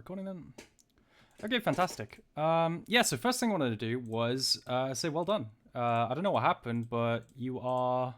recording then. Okay, fantastic. Yeah, so first thing I wanted to do was say well done. I don't know what happened, but you are...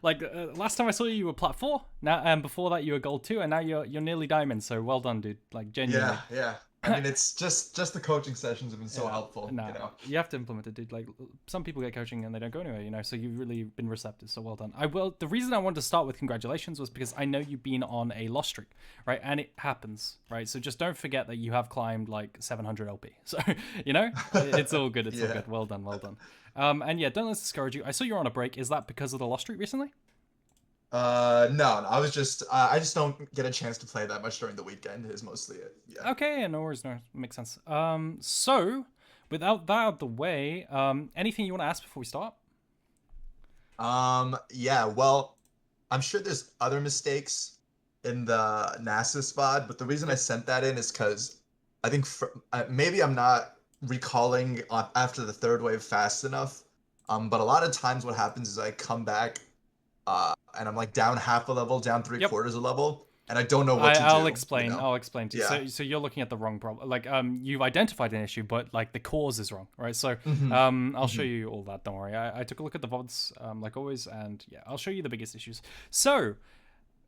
last time I saw you, you were plat 4. Now, and before that, you were gold 2, and now you're nearly diamond. So well done, dude. Like genuinely. Yeah. I mean, it's just the coaching sessions have been so Yeah, helpful, no, you know. you have to implement it, dude. Like some people get coaching and they don't go anywhere, So you've really been receptive. So well done. I will. The reason I wanted to start with congratulations was because I know you've been on a loss streak, right? And it happens, right? So just don't forget that you have climbed like 700 LP. So it's all good. It's all good. Well done. Well done. And yeah, don't let this discourage you. I saw you're on a break. Is that because of the loss streak recently? No, I just don't get a chance to play that much during the weekend is mostly it. Yeah. Okay, yeah, no worries, no, makes sense. So without that out of the way, anything you want to ask before we start? Yeah, well, I'm sure there's other mistakes in the NASA spot, but the reason I Yep. sent that in is because I think maybe I'm not recalling after the third wave fast enough. But a lot of times what happens is I come back and I'm like down half a level, down three Yep. quarters a level, and I don't know what to I'll do, you explain. know? I'll explain to you. Yeah. So you're looking at the wrong problem. Like you've identified an issue, but like the cause is wrong, right? So hmm I'll show you all that. Don't worry. I took a look at the VODs, like always, and yeah, I'll show you the biggest issues. So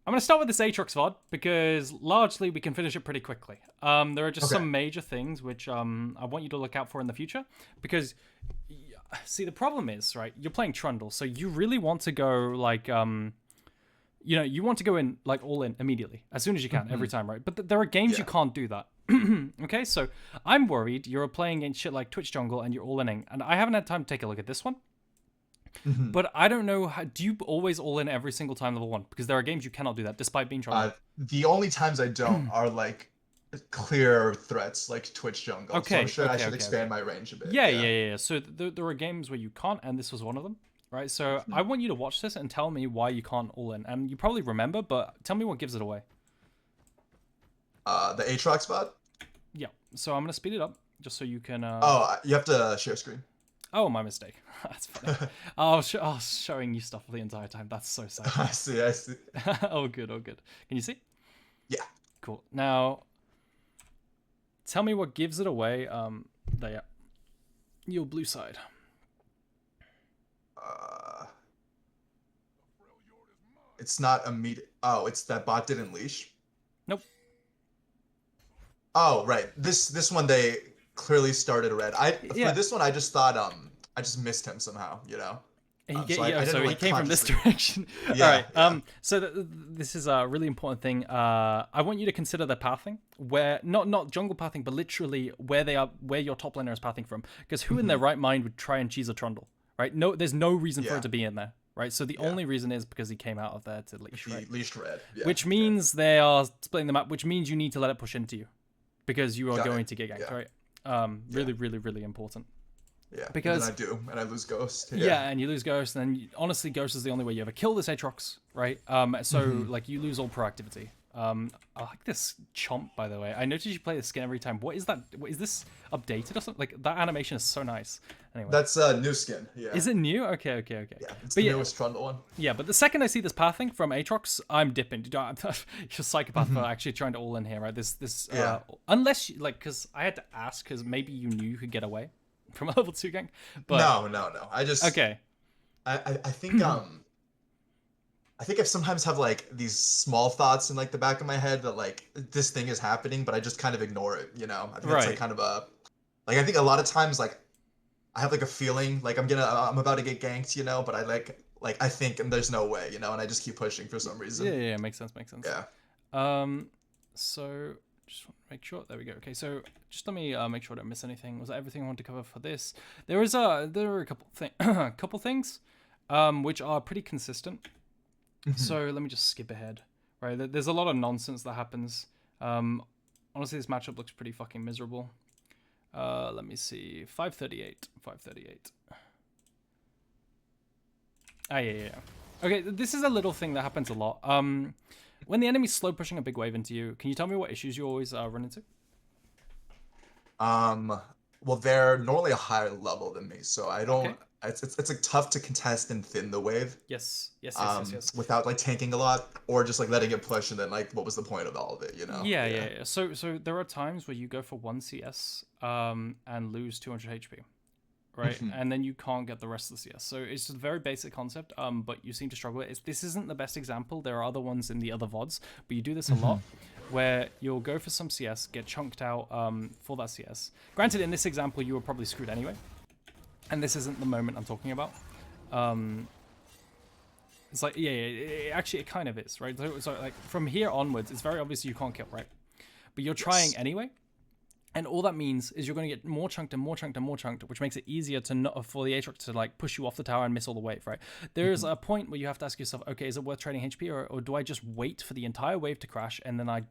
I'm going to start with this Aatrox VOD because largely we can finish it pretty quickly. There are just Okay. some major things which I want you to look out for in the future because, see, the problem is, right, you're playing Trundle, so you really want to go like, you want to go in like all in immediately, as soon as you can, every time, right? But there are games you Yeah. can't do that. Okay, so I'm worried you're playing in shit like Twitch Jungle and you're all inning, and I haven't had time to take a look at this one. hmm But I don't know, do you always all in every single time level 1? Because there are games you cannot do that, despite being Trundle. The only times I don't are like clear threats like Twitch Jungle. So Okay, I okay, should okay, expand okay. my range a bit. Yeah, Yeah. yeah, yeah. So there are games where you can't, and this was one of them, right? So I Mhm. want you to watch this and tell me why you can't all in. And you probably remember, but tell me what gives it away. The Aatrox spot? Yeah. So I'm gonna speed it up just so you can. Oh, you have to share screen. Oh, my mistake. That's funny. I was showing you stuff the entire time. That's so sad. I see. Oh, good. Oh, good. Can you see? Yeah. Cool. Now, tell me what gives it away. There. Yeah. Your blue side. Uh, it's not immediate. Oh, it's that bot didn't leash. Nope. Oh, right. This one they clearly started red. For Yeah. this one I just thought I just missed him somehow, you know. I So didn't he like came from this consciously. direction. All Yeah, right. yeah. So this is a really important thing. I want you to consider the pathing, where not jungle pathing, but literally where your top laner is pathing from. Because who in their right mind would try and cheese a Trundle, right? No, there's no reason for Yeah. it to be in there, right? So the Yeah. only reason is because he came out of there to leash, He right? leashed red. Yeah. Which means they are splitting the map, which means you need to let it push into you, because you are Got it. going to get ganked, Yeah. right? Really, really, really important. Yeah. Because and then I do, and I lose Ghost. yeah, and you lose Ghost, and then honestly, Ghost is the only way you ever kill this Aatrox, right? So like you lose all proactivity. I like this chomp, by the way. I noticed you play the skin every time. What is that? What, is this updated or something? Like that animation is so nice. Anyway, That's a new skin. Yeah. is it new? Okay. Yeah, it's But the yeah, newest Trundle one. yeah. But the second I see this pathing from Aatrox, I'm dipping. You're a psychopath for actually trying to all in here, right? This Yeah. unless you, like, because I had to ask because maybe you knew you could get away from a level 2 gank. But No. I just okay. I think I think I sometimes have like these small thoughts in like the back of my head that like this thing is happening, but I just kind of ignore it, you know? I think it's like Right. kind of a like I think a lot of times like I have like a feeling like I'm about to get ganked, you know, but I like I think and there's no way, you know, and I just keep pushing for some reason. Yeah, makes sense, makes sense. Yeah. So just want to make sure. There we go. Okay, so just let me make sure I don't miss anything. Was that everything I wanted to cover for this? There are a couple things, which are pretty consistent. So let me just skip ahead. Right, there's a lot of nonsense that happens. Honestly, this matchup looks pretty fucking miserable. Let me see. 538. Yeah. Okay, this is a little thing that happens a lot. When the enemy's slow pushing a big wave into you, can you tell me what issues you always run into? well, they're normally a higher level than me, so I Okay. don't. It's like tough to contest and thin the wave, Yes. Yes. Yes. Yes. Yes. without like tanking a lot or just like letting it push and then like what was the point of all of it, you know? Yeah, Yeah. yeah, yeah. So there are times where you go for 1 CS and lose 200 HP, right? Mhm. And then you can't get the rest of the CS. So it's a very basic concept, but you seem to struggle with it. This isn't the best example. There are other ones in the other VODs, but you do this a lot where you'll go for some CS, get chunked out for that CS. Granted, in this example, you were probably screwed anyway. And this isn't the moment I'm talking about. It's like, yeah, actually, it kind of is, right? So, like, from here onwards, it's very obvious you can't kill, right? But you're trying anyway. And all that means is you're going to get more chunked and more chunked and more chunked, which makes it easier to not for the Aatrox to like push you off the tower and miss all the wave, right? There's a point where you have to ask yourself, okay, is it worth trading HP or do I just wait for the entire wave to crash and then I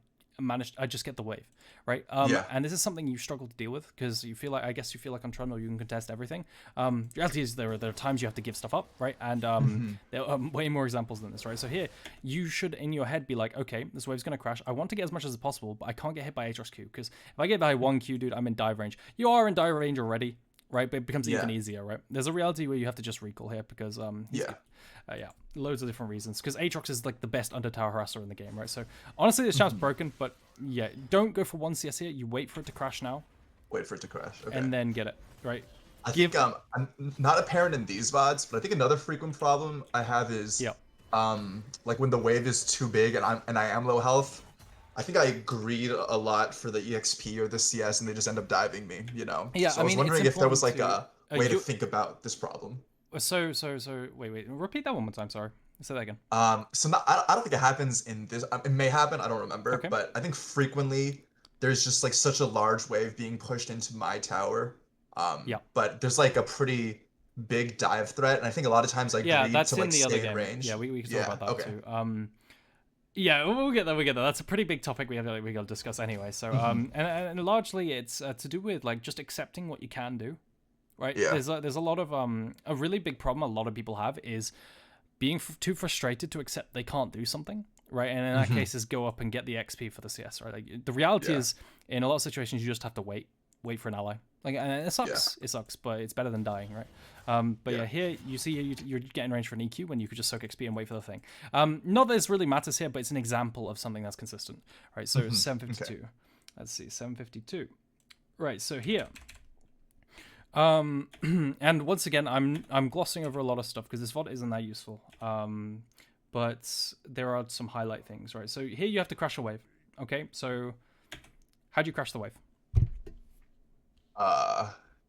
just get the wave, right? And this is something you struggle to deal with because you feel like, I guess you feel like on Trundle you can contest everything. The reality is there are times you have to give stuff up, right? And there are way more examples than this, right? So here you should in your head be like, okay, this wave's gonna crash. I want to get as much as possible, but I can't get hit by Aatrox Q because if I get by 1Q, dude, I'm in dive range. You are in dive range already, right? But it becomes even easier, right? There's a reality where you have to just recall here because loads of different reasons. Because Aatrox is like the best under tower harasser in the game, right? So honestly, this champ's broken, but yeah, don't go for 1 CS here. You wait for it to crash now. Wait for it to crash. Okay. And then get it, right? I think I'm not apparent in these VODs, but I think another frequent problem I have is like when the wave is too big and I am low health. I think I greed a lot for the EXP or the CS and they just end up diving me, you know? Yeah, so I was wondering if there was like a way to think about this problem. So wait, repeat that one more time, sorry. Say that again. So I don't think it happens in this. It may happen. I don't remember. Okay. But I think frequently there's just like such a large wave being pushed into my tower. But there's like a pretty big dive threat, and I think a lot of times I greed that's to like in the other stay in game. range. Yeah, we can talk about that okay. too. Yeah, we'll get there. That's a pretty big topic we got to discuss anyway. So and largely it's to do with like just accepting what you can do, right? Yeah. There's a lot of a really big problem a lot of people have is being too frustrated to accept they can't do something, right? And in that case, is go up and get the XP for the CS, right? Like, the reality is, in a lot of situations, you just have to wait for an ally. Like, and it sucks. It sucks, but it's better than dying, right? But here you see you're getting range for an EQ when you could just soak XP and wait for the thing. Not that this really matters here, but it's an example of something that's consistent, right? So 752. Okay. Let's see, 752. Right. So here. And once again, I'm glossing over a lot of stuff because this VOD isn't that useful. But there are some highlight things, right? So here you have to crash a wave. Okay, so how do you crash the wave?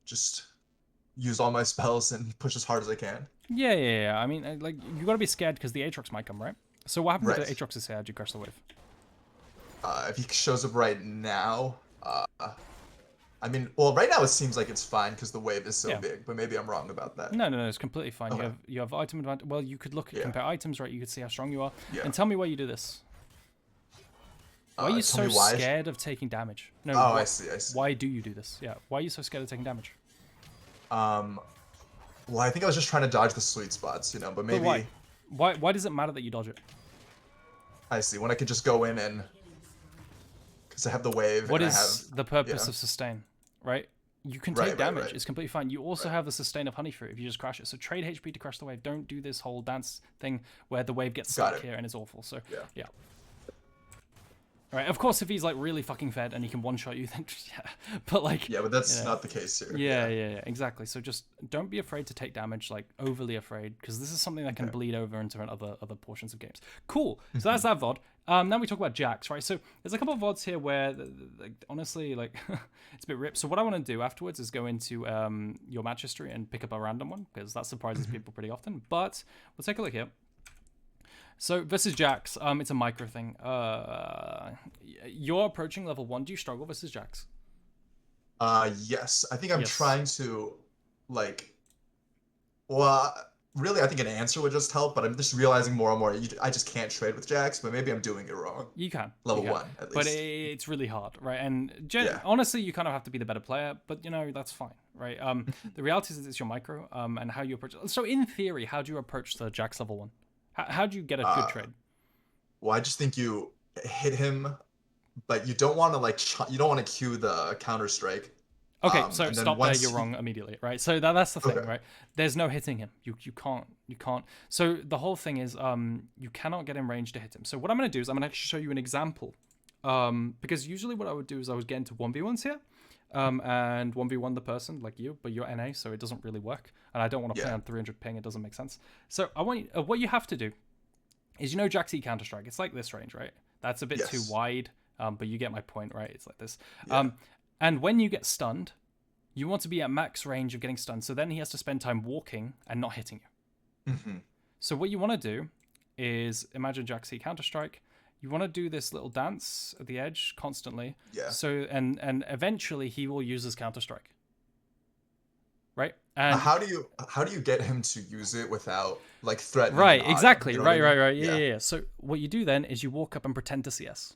Just use all my spells and push as hard as I can. Yeah. I mean, like, you gotta be scared because the Aatrox might come, right? So what happens if the Aatrox is here? How do you crash the wave? If he shows up right now, I mean, well, right now it seems like it's fine because the wave is so big, but maybe I'm wrong about that. No, it's completely fine. Okay. You have item advantage. Well, you could look at compare items, right? You could see how strong you are. Yeah. And tell me why you do this. Why are you so scared of taking damage? No. I see. Why do you do this? Yeah. Why are you so scared of taking damage? Well, I think I was just trying to dodge the sweet spots, you know, but maybe. But why does it matter that you dodge it? I see. When I could just go in and. Because I have the wave. What is the purpose of sustain, right? You can take damage. Right. It's completely fine. You also have the sustain of Honey Fruit if you just crash it. So trade HP to crash the wave. Don't do this whole dance thing where the wave gets stuck here and it's awful. So yeah. All right. Of course, if he's like really fucking fed and he can one-shot you, then But like. Yeah, but that's not the case here. Yeah, exactly. So just don't be afraid to take damage, like overly afraid, because this is something that can bleed over into other portions of games. Cool. So that's that VOD. Now we talk about Jax, right? So there's a couple of VODs here where, honestly, like, it's a bit ripped. So what I want to do afterwards is go into your match history and pick up a random one, because that surprises people pretty often. But we'll take a look here. So versus Jax, it's a micro thing. You're approaching level 1. Do you struggle versus Jax? Yes. I think I'm trying to, like, well, really, I think an answer would just help, but I'm just realizing more and more I just can't trade with Jax, but maybe I'm doing it wrong. You can. Level 1, at least. But it's really hard, right? And honestly, you kind of have to be the better player, but, you know, that's fine, right? The reality is it's your micro and how you approach it. So in theory, how do you approach the Jax level 1? How do you get a good trade? Well, I just think you hit him, but you don't want to, like, you don't want to cue the counter strike. Okay, so And then stop there. once You're wrong immediately, right? So that's the thing, Okay. right? There's no hitting him. You can't. So the whole thing is you cannot get in range to hit him. So what I'm gonna do is I'm gonna show you an example. Because usually what I would do is I would get into 1v1s here, and 1v1 the person like you, but you're NA, so it doesn't really work. And I don't want to play Yeah. on 300 ping. It doesn't make sense. So I want you, what you have to do is Jack's E Counter Strike. It's like this range, right? That's a bit too Yes. wide. But you get my point, right? It's like this. Yeah. And when you get stunned, you want to be at max range of getting stunned. So then he has to spend time walking and not hitting you. Mm-hmm. So what you want to do is imagine Jack's E Counter Strike. You want to do this little dance at the edge constantly. Yeah. So and eventually he will use his Counter Strike. Right? And How do you get him to use it without like threatening? right, an exactly. auto, you know what I mean? Right. Yeah. So what you do then is you walk up and pretend to CS.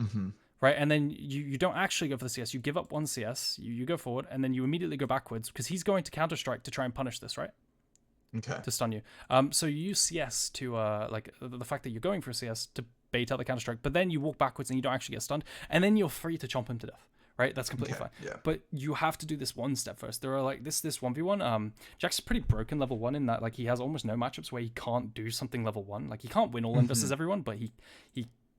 Mm-hmm. Right, and then you don't actually go for the CS. You give up one CS, you go forward, and then you immediately go backwards because he's going to Counter Strike to try and punish this, right? Okay. To stun you. So you use CS to like the fact that you're going for a CS to bait out the Counter Strike, but then you walk backwards and you don't actually get stunned, and then you're free to chomp him to death. Right, that's completely Okay, fine. yeah. But you have to do this one step first. There are like this 1v1. Jack's pretty broken level 1 in that like he has almost no matchups where he can't do something level 1. Like he can't win all in versus everyone, but he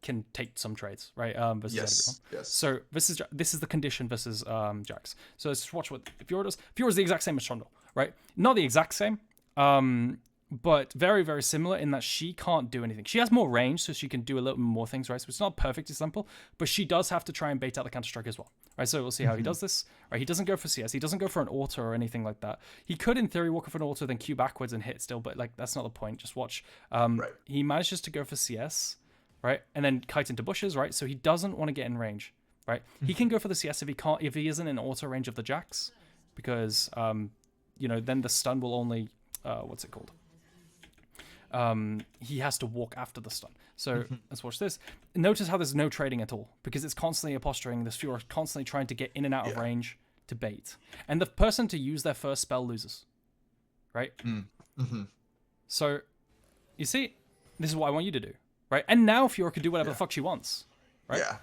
can take some trades, right? Versus everyone. Yes. So this is the condition versus Jax. So let's watch what Fiora does. Fiora's the exact same as Trundle, right? Not the exact same, but very, very similar in that she can't do anything. She has more range, so she can do a little more things, right? So it's not a perfect example, but she does have to try and bait out the Counter Strike as well, right? So we'll see how he does this. Right? He doesn't go for CS. He doesn't go for an auto or anything like that. He could, in theory, walk for an auto, then Q backwards and hit still, but like that's not the point. Just watch. Right. He manages to go for CS. Right, and then kite into bushes, right? So he doesn't want to get in range, right? He can go for the CS if he isn't in auto range of the Jax, because then the stun will only what's it called? He has to walk after the stun. So let's watch this. Notice how there's no trading at all because it's constantly posturing. This Fiora constantly trying to get in and out of range to bait, and the person to use their first spell loses, right? So you see, this is what I want you to do. Right, and now Fiora can do whatever the fuck she wants. Right? Yeah.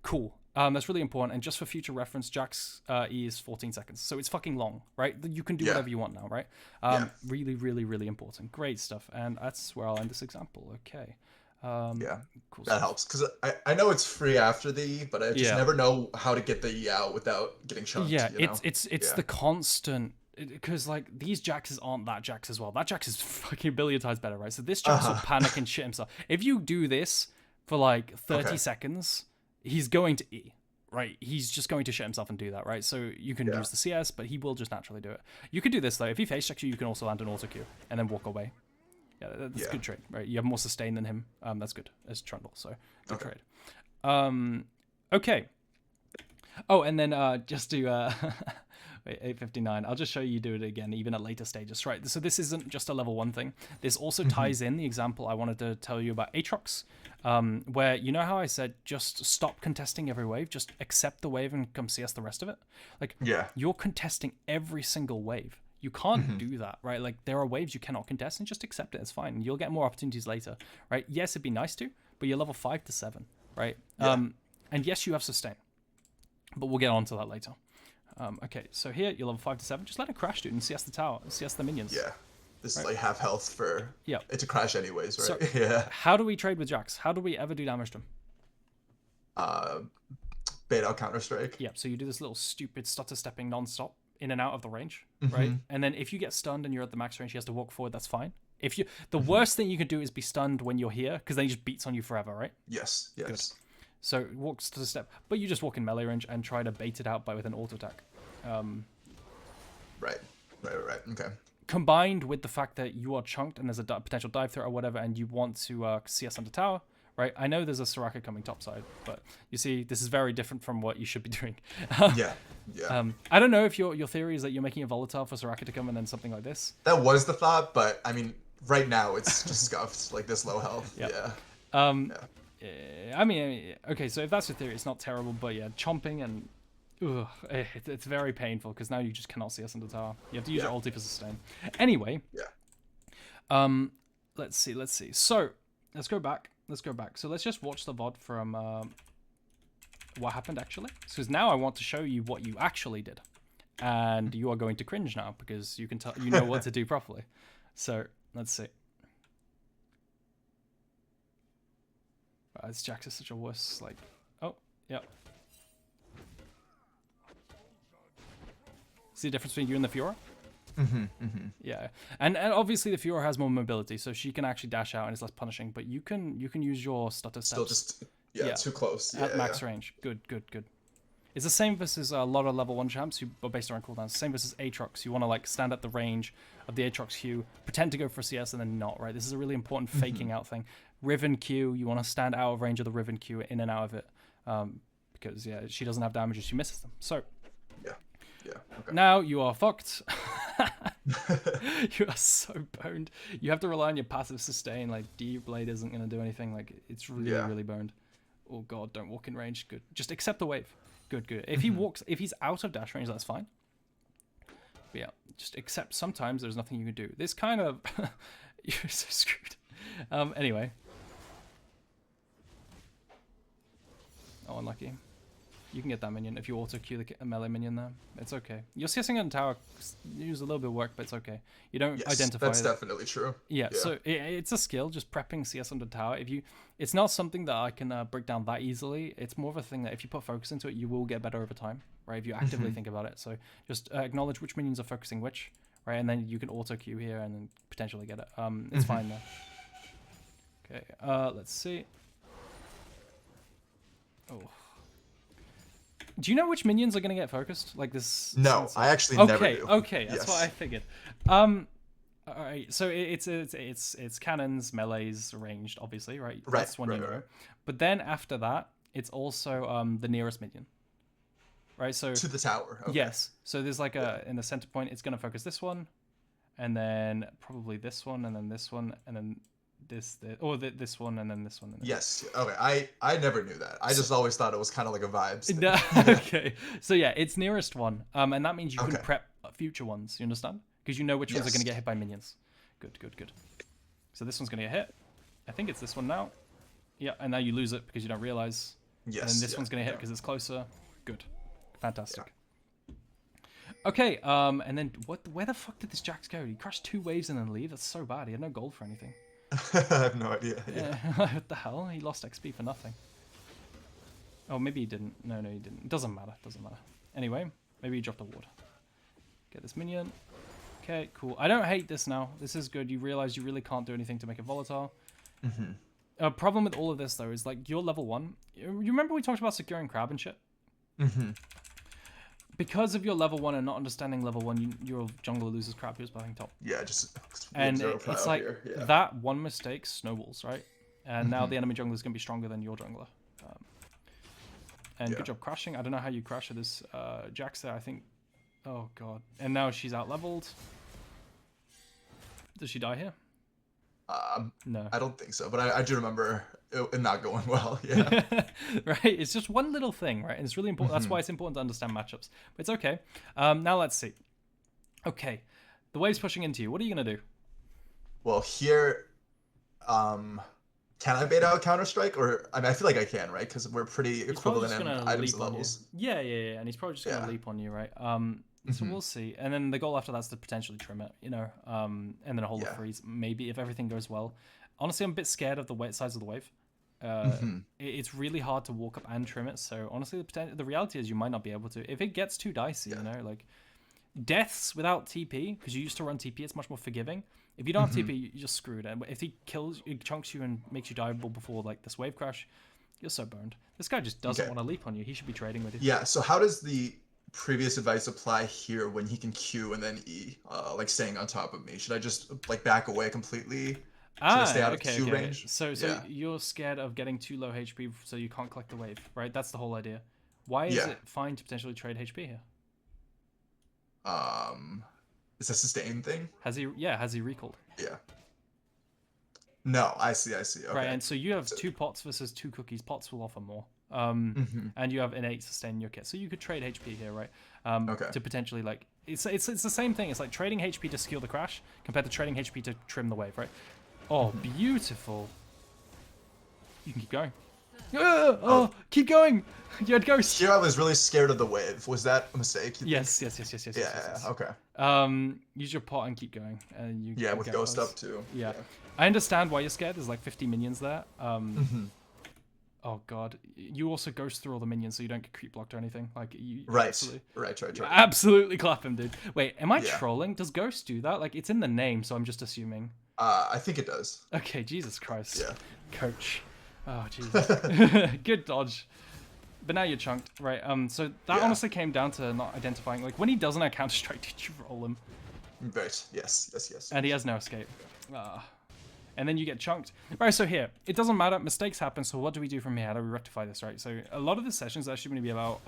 Cool. That's really important. And just for future reference, Jack's E is 14 seconds, so it's fucking long. Right? You can do whatever you want now. Right? Really, really, really important. Great stuff. And that's where I'll end this example. Okay. Yeah. Cool That stuff. helps because I know it's free after the E, but I just never know how to get the E out without getting chunked. Yeah, you know? it's the constant. Because like these Jaxes aren't that Jax as well. That Jax is fucking a billion times better, right? So this Jax will panic and shit himself. If you do this for like 30 seconds, he's going to E, right? He's just going to shit himself and do that, right? So you can use the CS, but he will just naturally do it. You could do this though. If he face checks you, you can also land an auto Q and then walk away. Yeah, that's a good trade, right? You have more sustain than him. That's good as Trundle, so good trade. Okay. Oh, and then just to wait, 859. I'll just show you do it again, even at later stages. Right. So this isn't just a level 1 thing. This also ties in the example I wanted to tell you about Aatrox, where you know how I said just stop contesting every wave, just accept the wave and come CS the rest of it. Like you're contesting every single wave. You can't do that, right? Like there are waves you cannot contest and just accept it. It's fine. And you'll get more opportunities later, right? Yes, it'd be nice to, but you're level 5 to 7, right? And yes, you have sustain, but we'll get on to that later. Okay, so here you're level 5 to 7. Just let it crash, dude, and CS the tower, CS the minions. Yeah. This is like half health for it to crash anyways, right? So, how do we trade with Jax? How do we ever do damage to him? Bait out Counter Strike. Yeah, so you do this little stupid stutter stepping non-stop in and out of the range, right? And then if you get stunned and you're at the max range, he has to walk forward, that's fine. If you the worst thing you can do is be stunned when you're here, because then he just beats on you forever, right? Yes. Good. So walks to the step, but you just walk in melee range and try to bait it out with an auto attack. Right. Okay. Combined with the fact that you are chunked and there's a potential dive threat or whatever, and you want to CS under tower, right? I know there's a Soraka coming topside, but you see, this is very different from what you should be doing. Yeah. I don't know if your theory is that you're making it volatile for Soraka to come and then something like this. That was the thought, but I mean, right now it's just scuffed, like this low health. Yeah. I mean, okay, so if that's your theory, it's not terrible, but yeah, chomping and it's very painful because now you just cannot see us under tower. You have to use your ulti for sustain. Anyway, let's see. So let's go back. So let's just watch the VOD from what happened actually. Because now I want to show you what you actually did, and you are going to cringe now because you can tell you know what to do properly. So let's see. This Jax is such a wuss. Like, oh, yeah. See the difference between you and the Fiora? Yeah, and obviously the Fiora has more mobility, so she can actually dash out and it's less punishing. But you can use your stutter steps. Still just too close. At max range. Good. It's the same versus a lot of level 1 champs who are based around cooldowns. Same versus Aatrox. You want to like stand at the range of the Aatrox Q, pretend to go for CS and then not, right? This is a really important faking out thing. Riven Q, you want to stand out of range of the Riven Q, in and out of it. Because, yeah, she doesn't have damage if she misses them. So, yeah. Okay. Now you are fucked. You are so boned. You have to rely on your passive sustain. Like, Deep Blade isn't going to do anything. Like, it's really boned. Oh, God, don't walk in range. Good. Just accept the wave. Good. If he walks, if he's out of dash range, that's fine. But yeah, just accept sometimes there's nothing you can do. This kind of... You're so screwed. Anyway. Oh, unlucky. You can get that minion if you auto queue the melee minion there. It's okay. You're CSing on tower. Use a little bit of work, but it's okay. You don't identify. That's definitely true. Yeah. So it's a skill. Just prepping CS under tower. It's not something that I can break down that easily. It's more of a thing that if you put focus into it, you will get better over time, right? If you actively think about it. So just acknowledge which minions are focusing which, right? And then you can auto queue here and then potentially get it. It's fine there. Okay. Let's see. Oh. Do you know which minions are going to get focused? Like this? No, I actually never do. Okay, that's what I figured. All right, so it's cannons, melees, ranged, obviously, right? That's one you know. But then after that, it's also the nearest minion, right? So to the tower. Okay. Yes. So there's like in the center point, it's going to focus this one, and then probably this one, and then this one, and then this one, and then this one. And then yes. Okay. I never knew that. I just always thought it was kind of like a vibes thing. No, okay. So yeah, it's nearest one. And that means you can prep future ones. You understand? Because you know which ones are going to get hit by minions. Good. So this one's going to get hit. I think it's this one now. Yeah, and now you lose it because you don't realize. Yes. And then this one's going to hit because it's closer. Good. Fantastic. Yeah. Okay. And then where the fuck did this Jax go? He crashed 2 waves and then leave? That's so bad. He had no gold for anything. I have no idea. Yeah. What the hell? He lost XP for nothing. Oh, maybe he didn't. No, he didn't. It doesn't matter. Anyway, maybe he dropped a ward. Get this minion. Okay, cool. I don't hate this now. This is good. You realize you really can't do anything to make it volatile. A problem with all of this, though, is like you're level 1. You remember we talked about securing crab and shit? Because of your level 1 and not understanding level 1, your jungler loses crap who's playing top. Yeah, just and it's like that one mistake snowballs, right? And now the enemy jungler is going to be stronger than your jungler. And good job crashing. I don't know how you crash with this Jax there. I think. Oh god. And now she's out leveled. Does she die here? No. I don't think so, but I do remember it not going well. Yeah. Right. It's just one little thing, right? And it's really important. That's why it's important to understand matchups. But it's okay. Now let's see. Okay. The wave's pushing into you. What are you gonna do? Well, here, can I bait out Counter-Strike? Or I mean, I feel like I can, right? Because we're pretty equivalent in items and levels. Yeah. And he's probably just gonna leap on you, right? So we'll see. And then the goal after that's to potentially trim it, you know, and then hold the freeze. Maybe if everything goes well. Honestly, I'm a bit scared of the size of the wave. It's really hard to walk up and trim it. So honestly, the reality is you might not be able to. If it gets too dicey, you know, like deaths without TP, because you used to run TP, it's much more forgiving. If you don't have TP, you're just screwed. And if he chunks you and makes you dieable before like this wave crash, you're so burned. This guy just doesn't want to leap on you. He should be trading with you. Yeah. So how does the previous advice apply here when he can Q and then E, like staying on top of me? Should I just like back away completely? Should I stay out of Q range? So you're scared of getting too low HP, so you can't collect the wave, right? That's the whole idea. Why is it fine to potentially trade HP here? It's a sustain thing. Has he recalled? Yeah. No, I see. Okay. Right, and so you have 2 pots versus 2 cookies. Pots will offer more. And you have innate sustain in your kit, so you could trade HP here, right? To potentially like it's the same thing. It's like trading HP to skew the crash compared to trading HP to trim the wave, right? Oh, beautiful. You can keep going. Oh, keep going. You had ghost. Here I was really scared of the wave. Was that a mistake? Yes. Yeah. Okay. Use your pot and keep going, and you. Yeah, you with get ghost close. up too. Yeah. I understand why you're scared. There's like 50 minions there. Oh god, you also ghost through all the minions, so you don't get creep blocked or anything. Like you. Right. Absolutely, Right. absolutely clap him, dude. Wait, am I Yeah. trolling? Does ghost do that? Like it's in the name, so I'm just assuming. I think it does. Okay, Jesus Christ. Yeah. Coach. Oh Jesus. Good dodge. But now you're chunked, right? So that honestly came down to not identifying. Like when he doesn't have Counter Strike, did you roll him? Right. Yes. And he has no escape. And then you get chunked. Right, so here, it doesn't matter. Mistakes happen, so what do we do from here? How do we rectify this, right? So a lot of the sessions are actually going to be about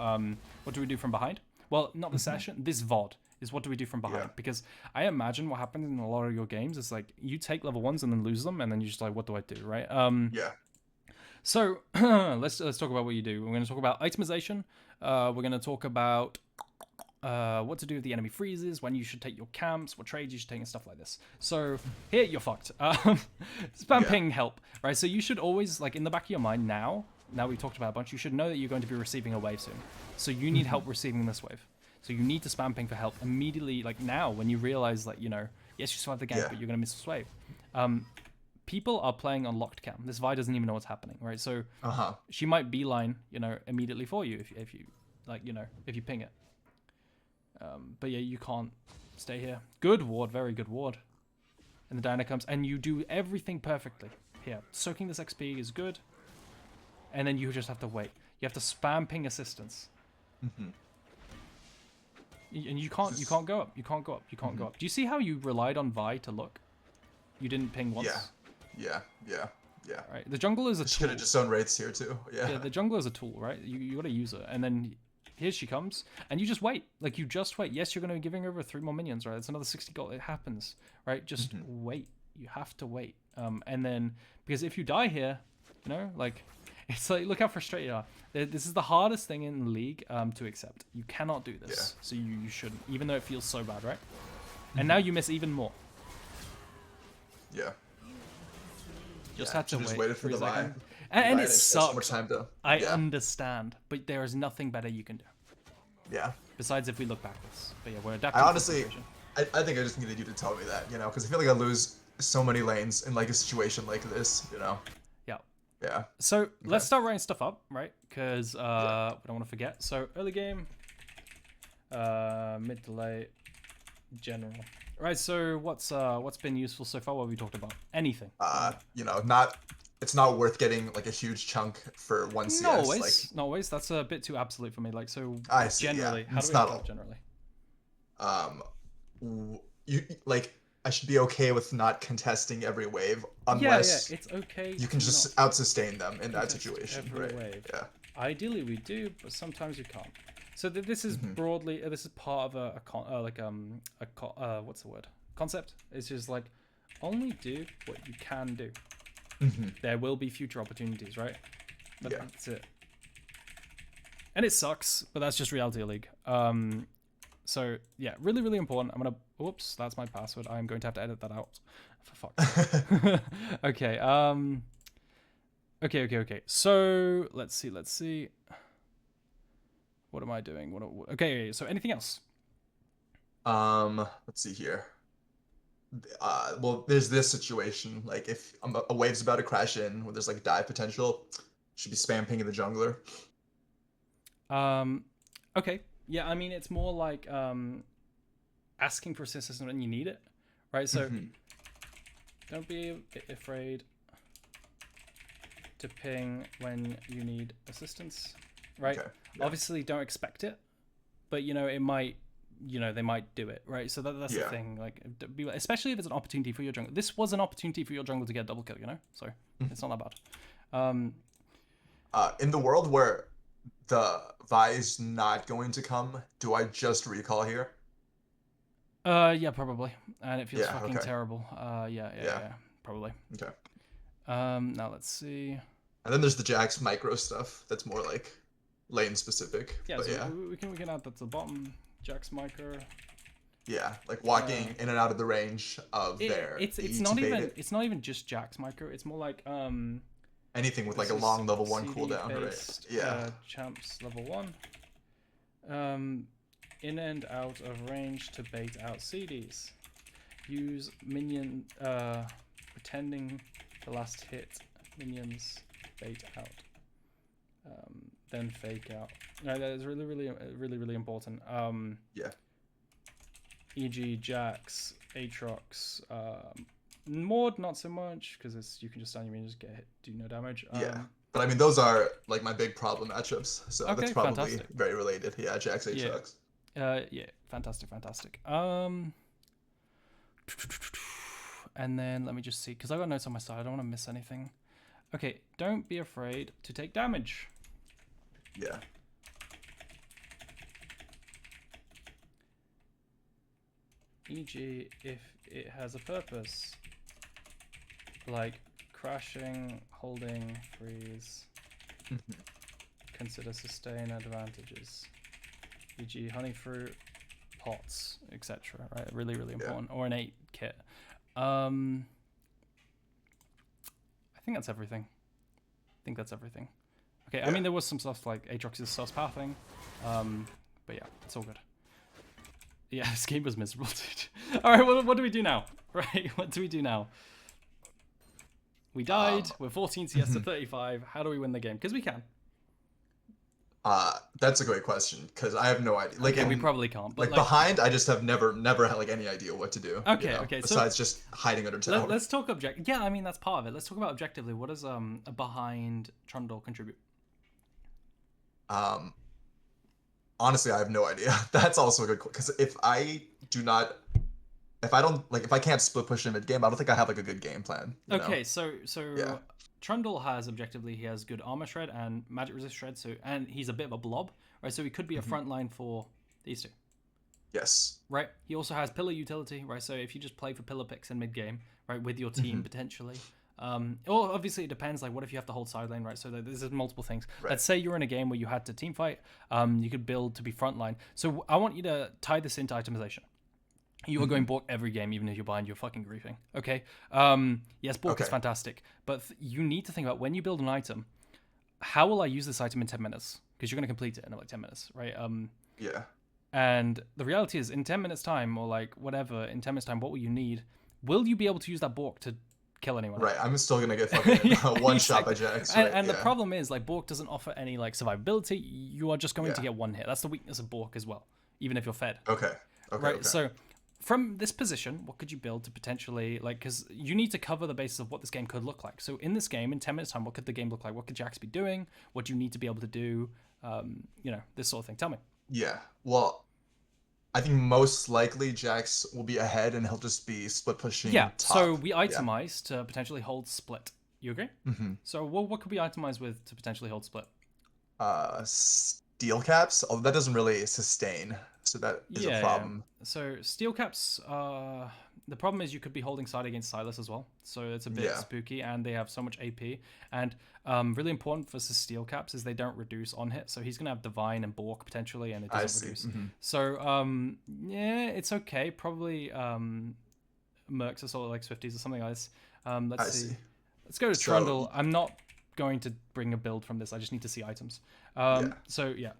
what do we do from behind? Well, not the session. This VOD is what do we do from behind? Yeah. Because I imagine what happens in a lot of your games is like you take level 1s and then lose them, and then you're just like, what do I do, right? Yeah. So let's talk about what you do. We're going to talk about itemization. We're going to talk about what to do if the enemy freezes, when you should take your camps, what trades you should take, and stuff like this. So here you're fucked. Spam ping help, right? So you should always, like in the back of your mind now we've talked about a bunch, you should know that you're going to be receiving a wave soon. So you need help receiving this wave. So you need to spam ping for help immediately, like now when you realize that, you know, yes, you survived the game, but you're going to miss this wave. People are playing on locked cam. This Vi doesn't even know what's happening, right? So she might beeline, you know, immediately for you if you like, you know, if you ping it. But yeah, you can't stay here. Good ward, very good ward. And the Diana comes, and you do everything perfectly. Here, soaking this XP is good. And then you just have to wait. You have to spam ping assistance. And you can't go up. You can't go up. You can't go up. Do you see how you relied on Vi to look? You didn't ping once. Yeah. Right. The jungle is a tool. Could have just done wraiths here too. Yeah. The jungle is a tool, right? You got to use it, and then here she comes, and you just wait. Like you just wait. Yes, you're going to be giving over 3 more minions, right? It's another 60 gold. It happens, right? Just wait. You have to wait. And then because if you die here, you know, like it's like look how frustrated you are. This is the hardest thing in the league to accept. You cannot do this, so you shouldn't, even though it feels so bad, right? And now you miss even more. Yeah. Just had to just wait waited for the Vi. And it sucks. sucks. So much time to, I understand, but there is nothing better you can do. Yeah. Besides if we look backwards. But yeah, we're adapting. I honestly, I think I just needed you to tell me that, you know, because I feel like I lose so many lanes in like a situation like this, you know. Yeah. So let's start writing stuff up, right? Because we don't want to forget. So early game, mid to late, general. Right. So what's been useful so far? What have we talked about? Anything? You know, it's not worth getting like a huge chunk for one CS. Not always. Like, not always. That's a bit too absolute for me. Like so. I see, generally, how do we talk generally? You like. I should be okay with not contesting every wave unless it's okay. You can just out-sustain them in that situation, right? Wave. Yeah. Ideally, we do, but sometimes we can't. So this is broadly, this is part of what's the word? Concept. It's just like only do what you can do. There will be future opportunities, right? That's it. And it sucks, but that's just reality of League. So yeah, really, really important. I'm gonna. Oops, that's my password. I'm going to have to edit that out. For fuck. Okay. Okay. So let's see. What am I doing? Okay. So anything else? Let's see here. Well, there's this situation. Like if a wave's about to crash in, where there's like dive potential, should be spam pinging the jungler. Okay. Yeah, I mean it's more like asking for assistance when you need it, right? So don't be afraid to ping when you need assistance, right? Okay. Yeah. Obviously, don't expect it, but you know it might, you know they might do it, right? So that's the thing, like especially if it's an opportunity for your jungle. This was an opportunity for your jungle to get a double kill, you know, so it's not that bad. In the world where the Vi is not going to come, do I just recall here? Yeah, probably. And it feels fucking terrible. Yeah, probably. Okay. Now let's see. And then there's the Jax micro stuff that's more like lane specific. Yeah, we can add that to the bottom. Jax micro. Yeah, like walking in and out of the range of it's not even just Jax micro. It's more like anything with like This a is long level 1 CD cooldown, right? based, Yeah. champs level 1. In and out of range to bait out CDs. Use minion, pretending the last hit minions bait out. Then fake out. No, that is really important. Yeah. E.g. Jax, Aatrox, Maud not so much because you can just stun your minions, get hit, do no damage. Yeah. But I mean, those are like my big problem matchups, so Okay, that's probably fantastic. very related. Yeah, Jax Aatrox. Yeah, fantastic. And then let me just see, because I got notes on my side. I don't want to miss anything. Okay, don't be afraid to take damage. Yeah. E.g., if it has a purpose, like crashing, holding, freeze. Consider sustain advantages. E.g., honey fruit, pots, etc. Right, really important. Or an 8 kit. I think that's everything. Okay, yeah. I mean, there was some stuff like Aatrox's sauce pathing, but yeah, it's all good. Yeah, this game was miserable, dude. All right, what do we do now? Right, what do we do now? We died. We're 14 CS to 35. How do we win the game? Because we can. That's a great question because I have no idea. Like, okay, we probably can't. But like behind, I just have never had like any idea what to do. Okay, okay. Besides just hiding under tower. Let's talk object. Yeah, I mean that's part of it. Let's talk about objectively. What does a behind Trundle contribute? Honestly, I have no idea. That's also a good because if I can't split push in mid game, I don't think I have like a good game plan. Okay, so yeah. Trundle has objectively, he has good armor shred and magic resist shred, and he's a bit of a blob, right? So he could be a front line for these two. Yes. Right. He also has pillar utility, right? So if you just play for pillar picks in mid game, right, with your team potentially. Well, obviously it depends. Like, what if you have to hold side lane, right? So there's multiple things. Right. Let's say you're in a game where you had to team fight. You could build to be frontline. So I want you to tie this into itemization. You are going Bork every game, even if you're behind, you're fucking griefing. Okay? Yes, Bork is fantastic. But you need to think about when you build an item, how will I use this item in 10 minutes? Because you're going to complete it in like 10 minutes, right? Yeah. And the reality is, in 10 minutes time, or like whatever, in 10 minutes time, what will you need? Will you be able to use that Bork to kill anyone? Right, I'm still gonna get fucking one shot by Jax. Right? And the problem is, like, Bork doesn't offer any like survivability. You are just going to get one hit. That's the weakness of Bork as well, even if you're fed. Okay. Right. So from this position, what could you build to potentially, like, because you need to cover the basis of what this game could look like. So in this game, in 10 minutes time, what could the game look like? What could Jax be doing? What do you need to be able to do? This sort of thing. Tell me. Yeah. Well, I think most likely Jax will be ahead and he'll just be split pushing. Yeah. Top. So we itemize to potentially hold split. You agree? So what could we itemize with to potentially hold split? Steel caps. Oh, that doesn't really sustain, so that is a problem. Yeah. So steel caps. The problem is you could be holding side against Silas as well, so it's a bit spooky, and they have so much AP. And really important for steel caps is they don't reduce on hit, so he's gonna have Divine and Bork potentially, and it doesn't reduce. So yeah, it's okay. Probably Mercs or sort of like Swifties or something like this. Let's see. Let's go to Trundle. I'm not going to bring a build from this. I just need to see items. So yeah,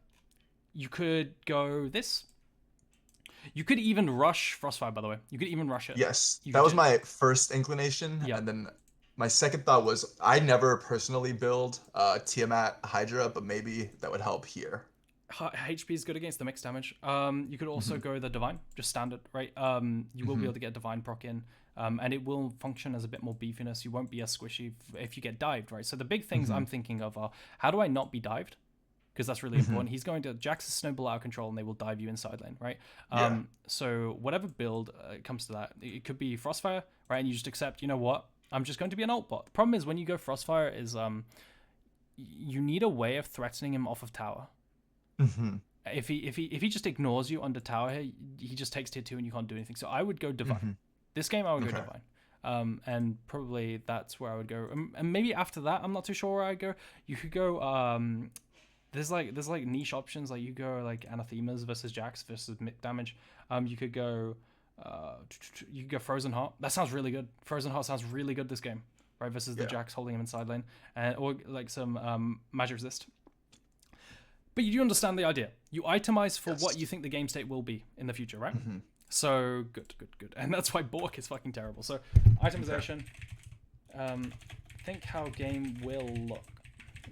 you could go this. You could even rush Frostfire, by the way. You could even rush it. Yes, that was my first inclination. And then my second thought was I never personally build Tiamat Hydra, but maybe that would help here. HP is good against the mixed damage. You could also go the Divine, just standard, right? You will be able to get Divine proc in, and it will function as a bit more beefiness. You won't be as squishy if you get dived, right? So the big things I'm thinking of are, how do I not be dived? Because that's really important. He's going to Jax is snowball out of control, and they will dive you inside lane, right? So whatever build comes to that, it could be Frostfire, right? And you just accept, you know what? I'm just going to be an ult bot. The problem is when you go Frostfire is you need a way of threatening him off of tower. If he just ignores you under tower here, he just takes tier 2 and you can't do anything. So I would go Divine. This game I would go Divine. And probably that's where I would go. And maybe after that, I'm not too sure where I'd go. You could go there's like niche options, like you go like Anathemas versus Jax versus mid damage. You could go Frozen Heart. That sounds really good. Frozen Heart sounds really good this game. right? Versus the Jax holding him in side lane, or like some magic resist. But you do understand the idea. You itemize for what you think the game state will be in the future, right? So good. And that's why Bork is fucking terrible. So itemization. Think how game will look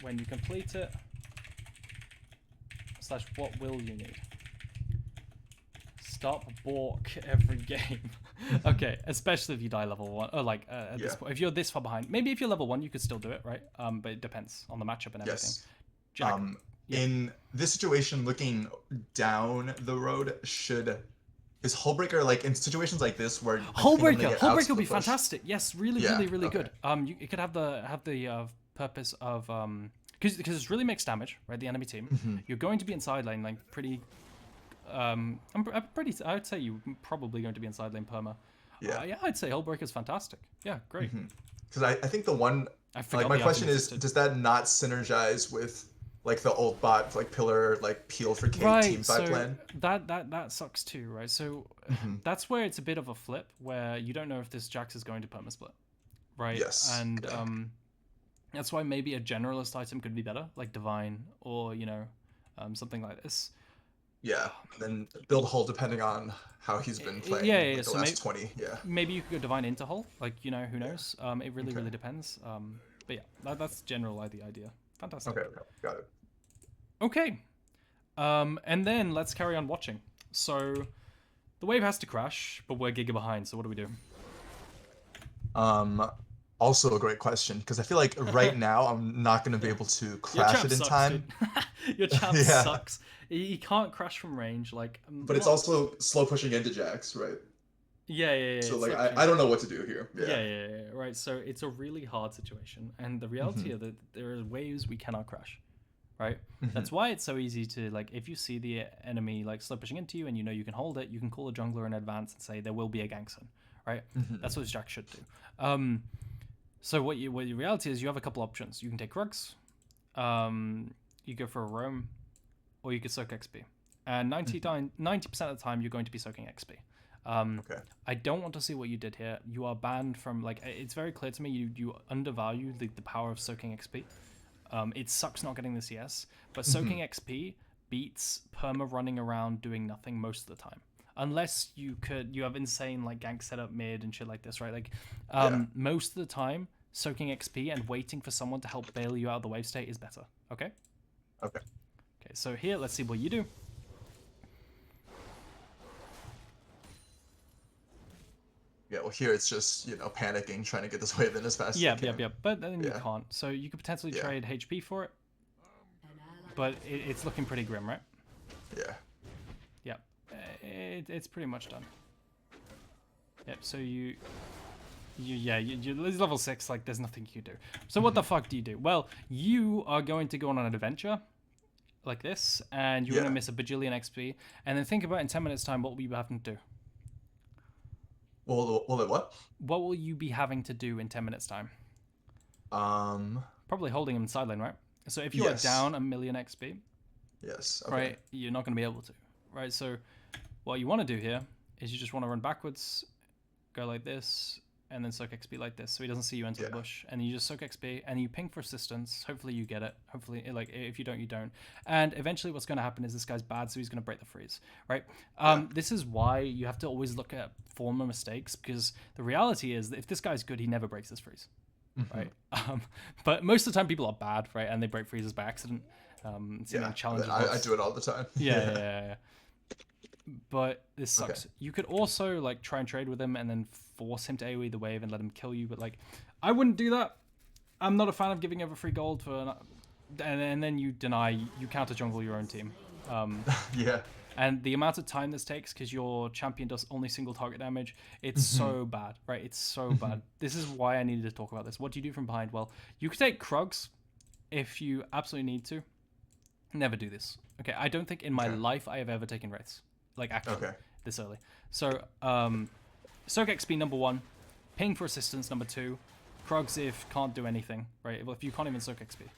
when you complete it. / what will you need? Stop Bork every game. Okay, especially if you die level 1. Or like at this point, if you're this far behind. Maybe if you're level 1, you could still do it, right? But it depends on the matchup and everything. Jack, in this situation, looking down the road, is Hullbreaker, like in situations like this where Hullbreaker will be fantastic. Yes, really good. It could have the purpose of because it's really mixed damage, right? The enemy team. You're going to be in side lane, like pretty. I would say you're probably going to be in side lane perma. Yeah, I'd say Hullbreaker's fantastic. Yeah, great. Because I think the one, like my question is, does that not synergize with like the old bot, like pillar, like peel for K team fight plan? That sucks too, right? So that's where it's a bit of a flip, where you don't know if this Jax is going to perma split, right? Yes. And that's why maybe a generalist item could be better, like Divine, or something like this. Yeah, then build Hull depending on how he's been playing. Like the last 20. Yeah. Maybe you could go Divine into Hull, like who knows? It really depends. But yeah, that's generally the idea. Fantastic. Okay, got it. Okay, and then let's carry on watching. So the wave has to crash, but we're giga behind. So what do we do? Also a great question, because I feel like right now I'm not going to be able to crash it in time. Your champ sucks. He can't crash from range, like. But it's also slow pushing into Jax, right? Yeah. So like I don't know what to do here. Yeah. Right. So it's a really hard situation, and the reality is that there are waves we cannot crash, right? That's why it's so easy to, like, if you see the enemy like slow pushing into you and you can hold it, you can call a jungler in advance and say there will be a gank soon, right? That's what Jax should do. So what your reality is, you have a couple options. You can take Krugs, you go for a roam, or you could soak XP. And 90% of the time, you're going to be soaking XP. I don't want to see what you did here. You are banned from, like, it's very clear to me you undervalue the power of soaking XP. It sucks not getting the CS, but soaking XP beats perma running around doing nothing most of the time. Unless you have insane like gank setup mid and shit like this, right? Like most of the time, soaking XP and waiting for someone to help bail you out of the wave state is better. Okay. So here, let's see what you do. Yeah, well here it's just panicking, trying to get this wave in as fast as you can. Yeah. But then you can't. So you could potentially trade HP for it, but it's looking pretty grim, right? Yeah. It's pretty much done. Yep. So you're level 6. Like, there's nothing you can do. So what the fuck do you do? Well, you are going to go on an adventure like this, and you're going to miss a bajillion XP, and then think about in 10 minutes time what will you be having to do? Well, what? What will you be having to do in 10 minutes time? Probably holding him in side lane, right? So if you are down a million XP, right, you're not going to be able to, right? So what you want to do here is you just want to run backwards, go like this, and then soak XP like this, so he doesn't see you enter the bush. And you just soak XP, and you ping for assistance. Hopefully you get it. Hopefully, like, if you don't, you don't. And eventually what's going to happen is this guy's bad, so he's going to break the freeze, right? This is why you have to always look at former mistakes, because the reality is that if this guy's good, he never breaks this freeze, right? But most of the time people are bad, right? And they break freezes by accident. Challenges. I do it all the time. Yeah. But this sucks. You could also like try and trade with him and then force him to AoE the wave and let him kill you. But like, I wouldn't do that. I'm not a fan of giving over free gold for, and then you counter jungle your own team. And the amount of time this takes, because your champion does only single target damage, it's so bad, right? It's so bad. This is why I needed to talk about this. What do you do from behind? Well, you could take Krugs if you absolutely need to. Never do this. Okay, I don't think in my life I have ever taken Wraiths. Like, actually, this early. So, soak XP number 1, ping for assistance number 2, Krugs if can't do anything, right? If you can't even soak XP.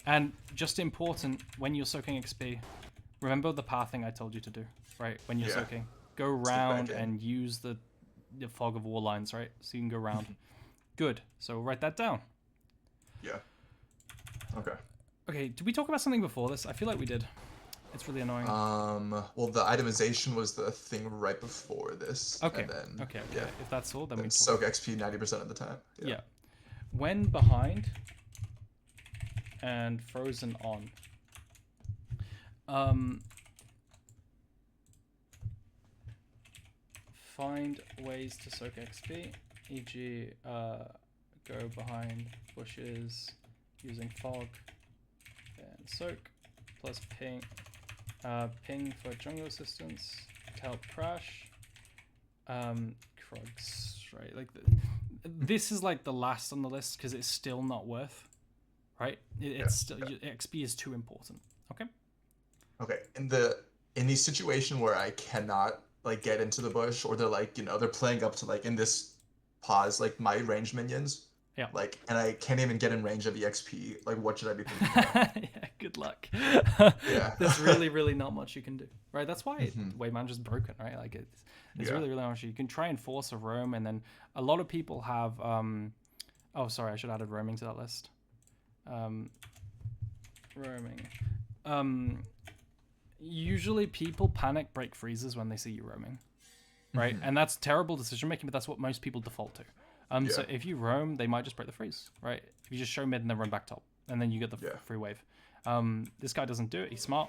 And just important, when you're soaking XP, remember the pathing I told you to do, right? When you're soaking, go round and use the fog of war lines, right? So you can go round. Good. So we'll write that down. Yeah. Okay. Okay, did we talk about something before this? I feel like we did. It's really annoying. Well, the itemization was the thing right before this. Okay. And then, Okay. yeah. If that's all, then we talk. Soak XP 90% of the time. Yeah. When behind and frozen on. Find ways to soak XP, e.g. Go behind bushes using fog and soak, plus ping for jungle assistance to help crash. Krugs, right? Like this is like the last on the list because it's still not worth, right? It's still XP is too important. Okay. Okay. In the situation where I cannot like get into the bush, or they're like, they're playing up to like in this pause, like my range minions. Yeah. Like, and I can't even get in range of EXP. Like, what should I be thinking about? Yeah, good luck. Yeah. There's really, really not much you can do, right? That's why Wave Manager's broken, right? Like, there's really, really not much. You can try and force a roam, and then a lot of people have. Oh, sorry, I should have added roaming to that list. Roaming. Usually, people panic break freezes when they see you roaming, right? And that's terrible decision making, but that's what most people default to. So if you roam, they might just break the freeze, right? If you just show mid and then run back top, and then you get the free wave. This guy doesn't do it. He's smart.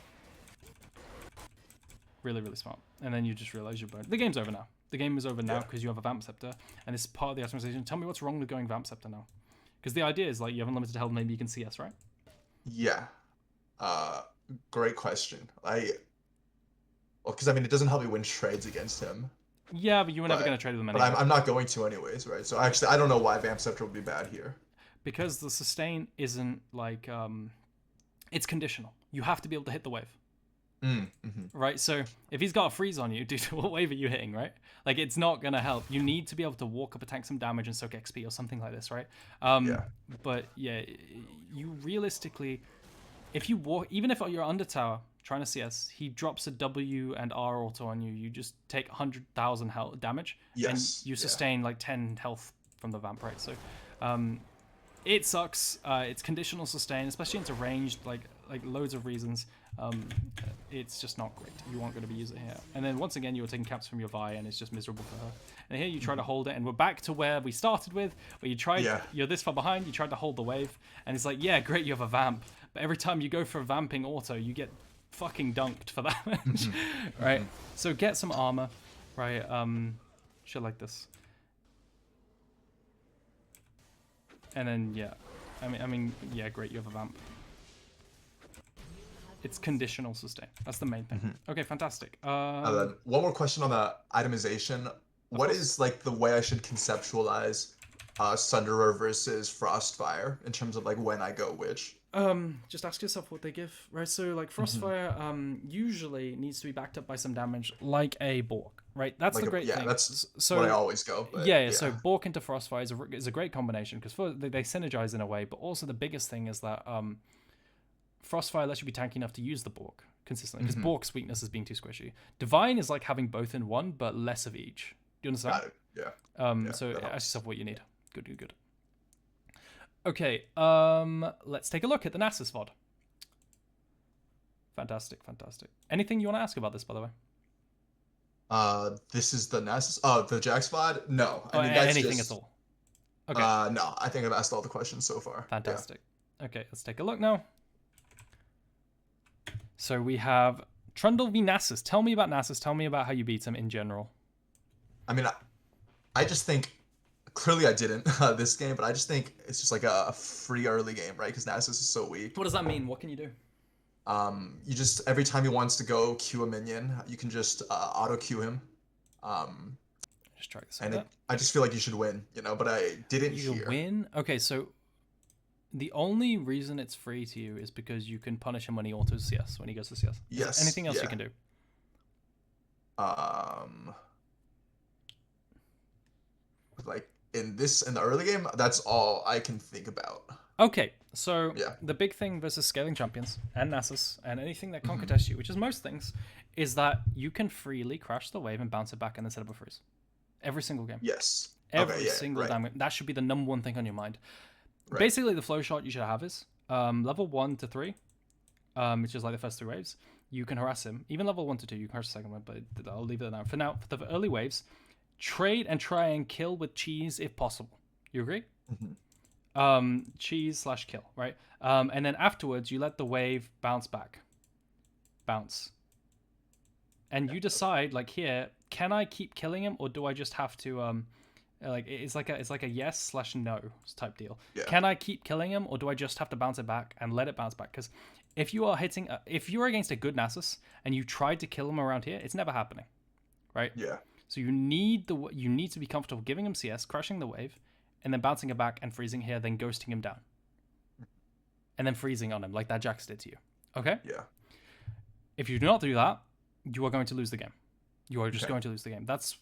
Really, really smart. And then you just realize you're boned. The game's over now. The game is over now because you have a Vamp Scepter, and this is part of the optimization. Tell me what's wrong with going Vamp Scepter now. Because the idea is, like, you have unlimited health, maybe you can CS, right? Yeah. Great question. Because, I mean, it doesn't help me win trades against him. Yeah, but you were never going to trade with him anyway. But I'm not going to anyways, right? So actually, I don't know why Vamp Scepter would be bad here. Because the sustain isn't like it's conditional. You have to be able to hit the wave. Right? So if he's got a freeze on you, dude, what wave are you hitting, right? Like, it's not going to help. You need to be able to walk up, tank some damage, and soak XP or something like this, right? But yeah, you realistically, if you walk, even if you're under tower trying to CS, he drops a W and R auto on you. You just take 100,000 health damage, and you sustain like 10 health from the vamp, right? So, it sucks. It's conditional sustain, especially into ranged, like loads of reasons. It's just not great. You aren't going to be using it here. And then once again, you were taking caps from your Vi, and it's just miserable for her. And here you try to hold it, and we're back to where we started with, where you tried. You're this far behind. You tried to hold the wave, and it's like, yeah, great, you have a vamp, but every time you go for a vamping auto, you get fucking dunked for that, right? So get some armor, right? Shit like this, and then I mean, great, you have a vamp. It's conditional sustain. That's the main thing. Okay, fantastic. Then one more question on the itemization. What is like the way I should conceptualize Sunderer versus Frostfire in terms of like when I go which? Just ask yourself what they give, right? So like Frostfire usually needs to be backed up by some damage, like a Bork, right? That's like the great thing. That's what I always go. But so Bork into Frostfire is a great combination because they synergize in a way, but also the biggest thing is that Frostfire lets you be tanky enough to use the Bork consistently, because Bork's weakness is being too squishy. Divine is like having both in one, but less of each. Do you understand? Got it. Yeah. So ask yourself what you need. Good. Okay, let's take a look at the Nasus VOD. Fantastic. Anything you want to ask about this, by the way? This is the Nasus. Oh, the Jax VOD? No. I mean, that's anything at all. Okay. No, I think I've asked all the questions so far. Fantastic. Yeah. Okay, let's take a look now. So we have Trundle v Nasus. Tell me about Nasus. Tell me about how you beat him in general. I mean, I just think, clearly I didn't this game, but I just think it's just like a free early game, right? Because Nasus is so weak. What does that mean? What can you do? You just, every time he wants to go Q a minion, you can just auto Q him. Just try this. And I just feel like you should win, but I didn't hear. You win? Okay, so the only reason it's free to you is because you can punish him when he autos CS, when he goes to CS. Yes. Anything else you can do? Like in the early game, that's all I can think about. Okay, so the big thing versus scaling champions and Nasus and anything that can't contest you, which is most things, is that you can freely crash the wave and bounce it back and then set up a freeze. Every single game. Yes. Every yeah, single right. damn. That should be the number one thing on your mind. Right. Basically, the flow shot you should have is level 1 to 3, which is like the first 3 waves. You can harass him. Even level 1 to 2, you can harass the second one, but I'll leave it now. For now, for the early waves, trade and try and kill with cheese if possible. You agree? Cheese / kill, right? And then afterwards, you let the wave bounce back. Bounce. And you decide, like here, can I keep killing him, or do I just have to like it's like a yes / no type deal. Yeah. Can I keep killing him, or do I just have to bounce it back and let it bounce back? Because if you are if you're against a good Nasus and you tried to kill him around here, it's never happening, right? Yeah. So you need to be comfortable giving him CS, crushing the wave, and then bouncing it back and freezing here, then ghosting him down, and then freezing on him like that Jax did to you. Okay. Yeah. If you do not do that, you are going to lose the game. You are just going to lose the game. That's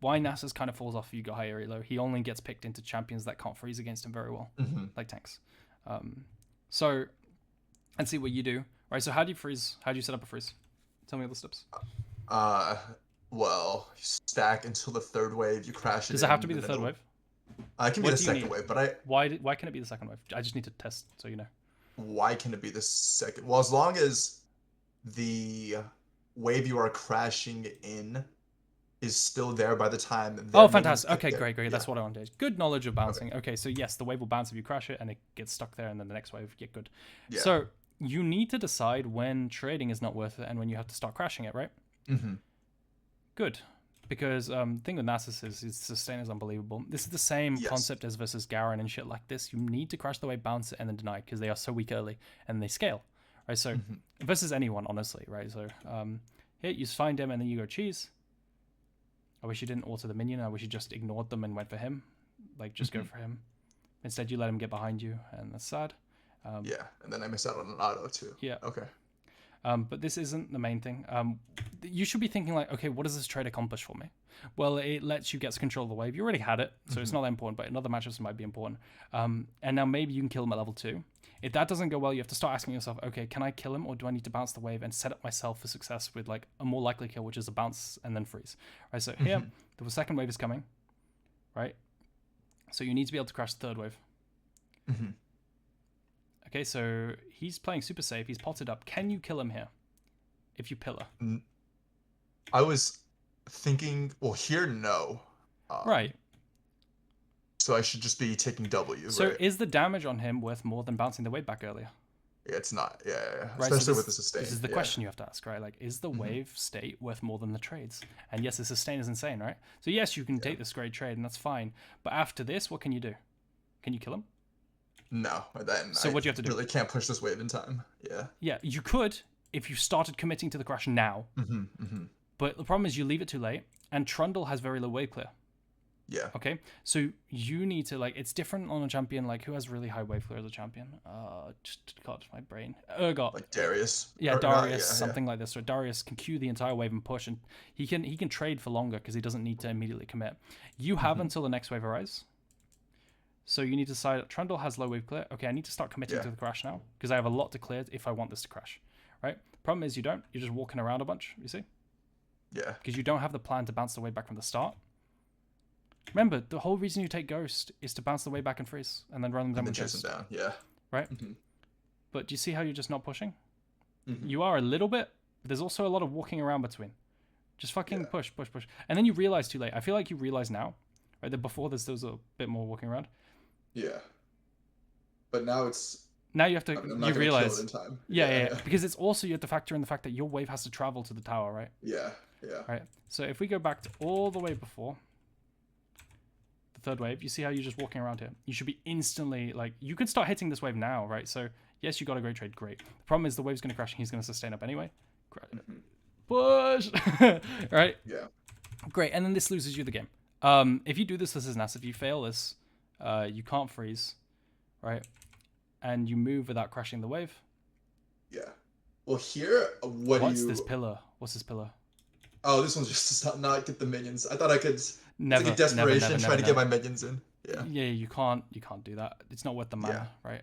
why Nasus kind of falls off if you go higher elo. He only gets picked into champions that can't freeze against him very well, like tanks. So, and see what you do. Right, so how do you freeze? How do you set up a freeze? Tell me all the steps. Well, you stack until the third wave, you crash it. Does it have to be the third wave? It can be the second wave, but Why can it be the second wave? I just need to test so you know. Why can it be the second? Well, as long as the wave you are crashing in is still there by the time. Oh, fantastic. Okay, great. Yeah. That's what I wanted. Good knowledge of bouncing. Okay, so yes, the wave will bounce if you crash it and it gets stuck there, and then the next wave, yeah, good. Yeah. So you need to decide when trading is not worth it and when you have to start crashing it, right? Good. Because thing with Nasus is his sustain is unbelievable. This is the same concept as versus Garen and shit like this. You need to crash the wave, bounce it, and then deny because they are so weak early and they scale, right? So versus anyone, honestly, right? So here you find him and then you go cheese. I wish you didn't alter the minion. I wish you just ignored them and went for him. Like, just go for him. Instead, you let him get behind you, and that's sad. Yeah, and then I missed out on an auto, too. Yeah. Okay. But this isn't the main thing. You should be thinking, like, okay, what does this trade accomplish for me? Well, it lets you get control of the wave. You already had it, so it's not that important, but in other matchups, it might be important. And now maybe you can kill him at level 2. If that doesn't go well, you have to start asking yourself, okay, can I kill him, or do I need to bounce the wave and set up myself for success with, like, a more likely kill, which is a bounce and then freeze? Right, so here, the second wave is coming, right? So you need to be able to crash the third wave. Okay, so he's playing super safe. He's potted up. Can you kill him here if you pillar? I was thinking, well, here, no. Right. So I should just be taking W. So right? Is the damage on him worth more than bouncing the wave back earlier? Yeah, it's not. Yeah. Right, especially with the sustain. This is the question you have to ask, right? Like, is the wave state worth more than the trades? And yes, the sustain is insane, right? So yes, you can take this great trade, and that's fine. But after this, what can you do? Can you kill him? No. Then so what do you have to do? Really can't push this wave in time. Yeah. Yeah, you could if you started committing to the crash now. But the problem is you leave it too late, and Trundle has very low wave clear. Yeah. Okay, so you need to, like, it's different on a champion, like, who has really high wave clear as a champion? God, my brain. Eragon. Like Darius. Yeah, Darius, something like this. So Darius can queue the entire wave and push, and he can trade for longer because he doesn't need to immediately commit. You have until the next wave arrives. So you need to decide, Trundle has low wave clear. Okay, I need to start committing to the crash now because I have a lot to clear if I want this to crash, right? Problem is you don't. You're just walking around a bunch, you see? Yeah. Because you don't have the plan to bounce the wave back from the start. Remember, the whole reason you take Ghost is to bounce the way back and freeze, and then run them down with Ghost. Chase them down, yeah. Right? But do you see how you're just not pushing? You are a little bit, but there's also a lot of walking around between. Just fucking push. And then you realize too late. I feel like you realize now, right, that before there was a bit more walking around. Yeah. But now it's... Now you have to, you realize... In time. Yeah. Because it's also, you have to factor in the fact that your wave has to travel to the tower, right? Yeah. Right? So if we go back to all the way before... third wave, you see how you're just walking around here? You should be instantly, like, you could start hitting this wave now, right? So yes, you got a great trade, great. The problem is the wave's going to crash and he's going to sustain up anyway. Push. Right? Yeah. Great. And then this loses you the game. If you do this is Nasus. If you fail this, you can't freeze, right? And you move without crashing the wave. Yeah. Well, here, What's this pillar? Oh, this one's just to not get the minions. I thought I could... Never, it's like a desperation trying to get my minions in. Yeah. Yeah, you can't do that. It's not worth the mana, right?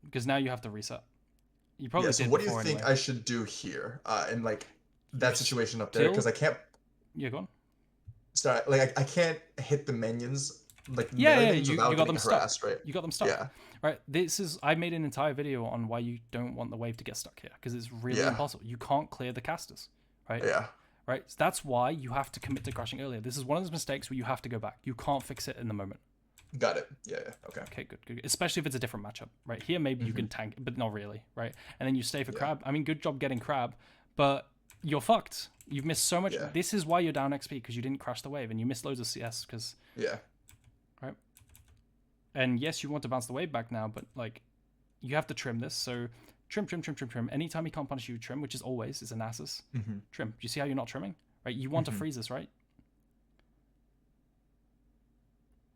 Because now you have to reset. You probably so did what do you before think anyway. I should do here in like that situation up there? Because I can't. Yeah, go on. Sorry, like I can't hit the minions, like Yeah, melee yeah, things, you without got getting them stuck. harassed, right? You got them stuck. Yeah, Right. I made an entire video on why you don't want the wave to get stuck here because it's really yeah, impossible. You can't clear the casters. Right. yeah. Right. So that's why you have to commit to crashing earlier. This is one of those mistakes where you have to go back. You can't fix it in the moment. Got it. Yeah, yeah. Okay. Okay, good, good. Especially if it's a different matchup, right? Here, maybe you can tank, but not really, right? And then you stay for Yeah, crab. I mean, good job getting crab, but you're fucked. You've missed so much. yeah, This is why you're down XP because you didn't crash the wave, and you missed loads of CS because, yeah. right? And yes, you want to bounce the wave back now, but like, you have to trim this. So trim, trim, trim, trim, trim. Anytime he can't punish you, trim, which is always is a Nasus. Trim. Do you see how you're not trimming? Right? You want to freeze this, right?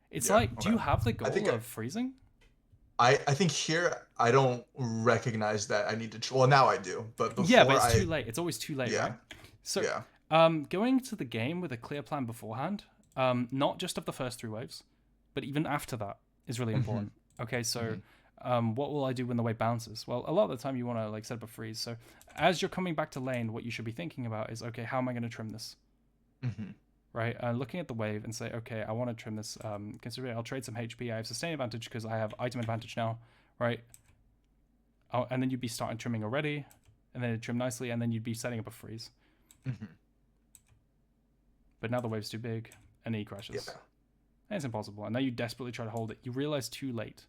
It's Yeah, like, do okay. you have the goal think of freezing? I think here I don't recognize that I need to. Well, now I do, but Yeah, but before it's too late. It's always too late, yeah, right? So, yeah, going to the game with a clear plan beforehand, not just of the first 3 waves, but even after that is really important. Okay, so what will I do when the wave bounces? Well, a lot of the time you want to like set up a freeze. So as you're coming back to lane, what you should be thinking about is, okay, how am I going to trim this? Right, looking at the wave and say, okay, I want to trim this. Considering I'll trade some HP, I have sustain advantage because I have item advantage now, right? Oh, and then you'd be starting trimming already, and then it'd trim nicely, and then you'd be setting up a freeze. But now the wave's too big, and then he crashes. yeah. And it's impossible. And now you desperately try to hold it. You realize too late.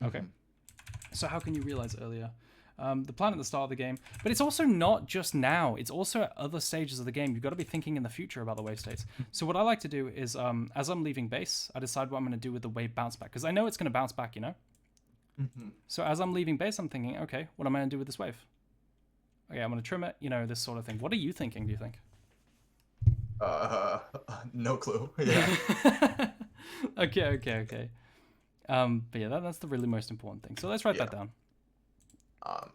Okay. So how can you realize earlier? The plan at the start of the game, but it's also not just now. It's also at other stages of the game. You've got to be thinking in the future about the wave states. So what I like to do is, as I'm leaving base, I decide what I'm going to do with the wave bounce back because I know it's going to bounce back. You know. So as I'm leaving base, I'm thinking, okay, what am I going to do with this wave? Okay, I'm going to trim it. You know, this sort of thing. What are you thinking? Do you think? No clue. Yeah. Okay. But yeah, that's the really most important thing. So let's write that down.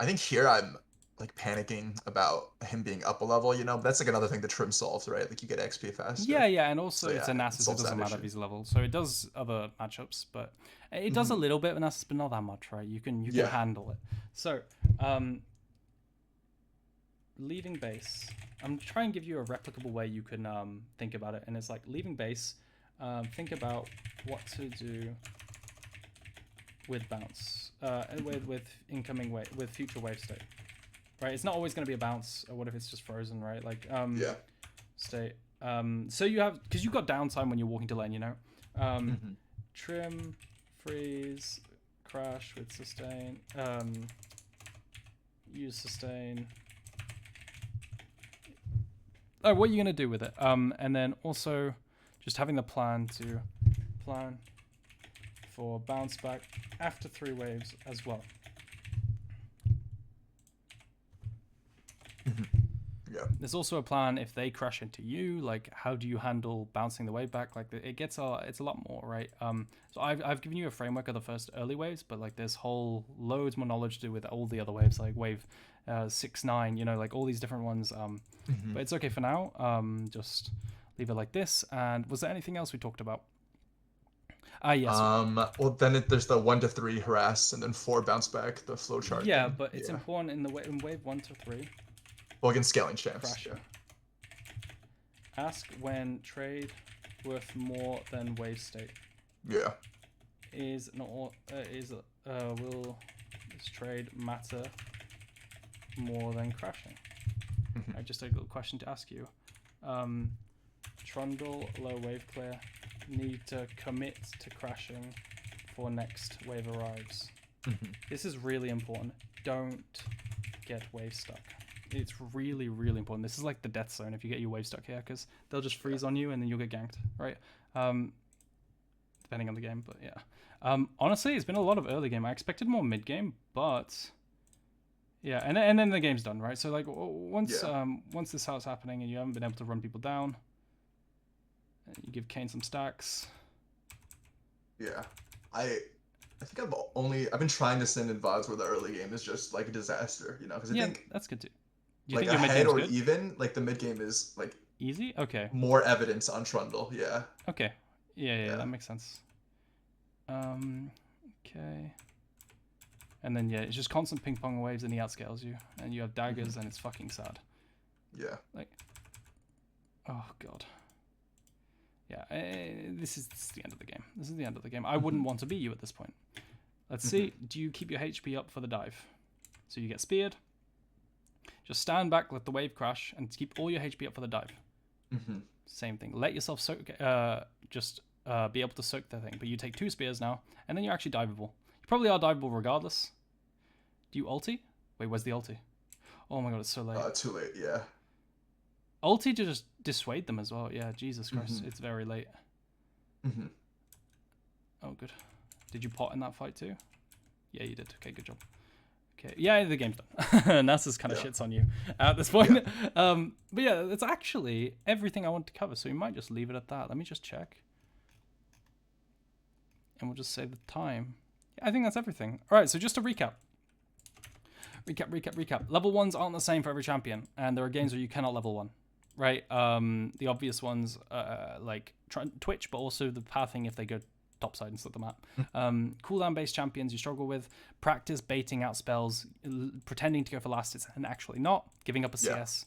I think here I'm like panicking about him being up a level, but that's like another thing the trim solves, right? Like you get XP faster. Yeah, and also it's a Nasus, solves it doesn't that matter if issue. he's level. So it does other matchups, but it does a little bit with Nasus, but not that much, right? You can handle it. So, leaving base. I'm trying to give you a replicable way you can think about it, and it's like leaving base. Think about what to do with bounce, with incoming wave, with future wave state. Right, it's not always going to be a bounce. Or what if it's just frozen, right? Like state. So you have, because you've got downtime when you're walking to lane, you know. Trim, freeze, crash with sustain. Use sustain. Oh, what are you going to do with it? And then also just having the plan for bounce back after 3 waves as well. Yeah. There's also a plan if they crash into you, like how do you handle bouncing the wave back? Like it's a lot more, right? So I've given you a framework of the first early waves, but like there's loads more knowledge to do with all the other waves, like wave 6, 9, you know, like all these different ones. But it's okay for now. Just leave it like this. And was there anything else we talked about? Yes. Well, then there's the 1 to 3 harass and then 4 bounce back, the flow chart. Yeah, but it's important in wave 1 to 3. Well, against scaling champs. Crashing. Ask when trade worth more than wave state. Yeah. Will this trade matter more than crashing? Just a little question to ask you. Trundle, low wave clear. Need to commit to crashing for next wave arrives. This is really important. Don't get wave stuck. It's really, really important. This is like the death zone if you get your wave stuck here, because they'll just freeze on you and then you'll get ganked, right? Depending on the game, but yeah. Honestly, it's been a lot of early game. I expected more mid game, but yeah, and then the game's done, right? So like once this starts happening and you haven't been able to run people down, you give Kane some stacks. Yeah, I think I've been trying to send in VODs where the early game is just like a disaster, because I think that's good too. Do you like think your ahead mid or good? even like the mid game is like Easy? Okay. More evidence on Trundle, yeah. Okay. Yeah, that makes sense. Okay. And then it's just constant ping pong waves and he outscales you, and you have daggers and it's fucking sad. Yeah. Like, oh god. Yeah, this is the end of the game. This is the end of the game. I wouldn't want to beat you at this point. Let's see. Do you keep your HP up for the dive? So you get speared. Just stand back, let the wave crash, and keep all your HP up for the dive. Same thing. Let yourself soak. Be able to soak the thing. But you take 2 spears now, and then you're actually diveable. You probably are diveable regardless. Do you ulti? Wait, where's the ulti? Oh my god, it's so late. Too late, yeah. Ulti to just dissuade them as well. Yeah, Jesus Christ, it's very late. Oh, good. Did you pot in that fight too? Yeah, you did. Okay, good job. Okay, yeah, the game's done. Nasus kind of shits on you at this point. Yeah. But yeah, that's actually everything I want to cover, so we might just leave it at that. Let me just check. And we'll just save the time. Yeah, I think that's everything. All right, so just to recap. Recap. Level 1s aren't the same for every champion, and there are games where you cannot level 1. Right? The obvious ones, like Twitch, but also the pathing if they go topside and split the map. Cooldown-based champions you struggle with. Practice baiting out spells, pretending to go for last hits and actually not. Giving up a CS.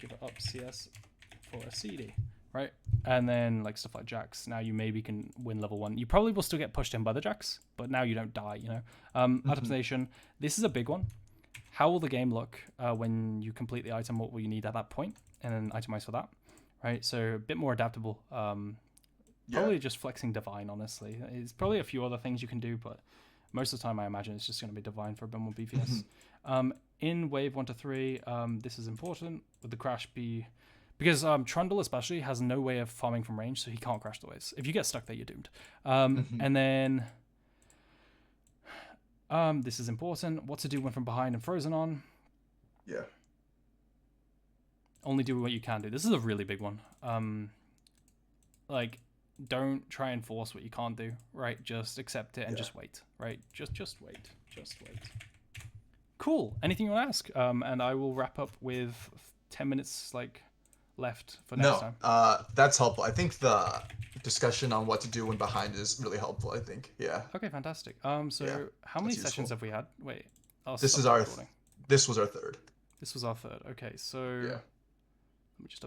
Give it up CS for a CD. Right? And then like stuff like Jax. Now you maybe can win level 1. You probably will still get pushed in by the Jax, but now you don't die, you know? Atomization. This is a big one. How will the game look when you complete the item? What will you need at that point? And then itemize for that, right? So a bit more adaptable. Probably just flexing Divine, honestly. It's probably a few other things you can do, but most of the time I imagine it's just going to be Divine for a bit more BVS. In wave 1 to 3, this is important. Would the crash be... Because Trundle especially has no way of farming from range, so he can't crash the waves. If you get stuck there, you're doomed. And then... this is important. What to do when from behind and frozen on. Yeah. Only do what you can do. This is a really big one. Like, don't try and force what you can't do, right? Just accept it and just wait, right? Just wait. Just wait. Cool. Anything you want to ask? And I will wrap up with 10 minutes, like, left for next time. That's helpful. I think the discussion on what to do when behind is really helpful, I think. Yeah. Okay, fantastic. So how many sessions have we had? Wait. This was our third. This was our third. Okay, so let me just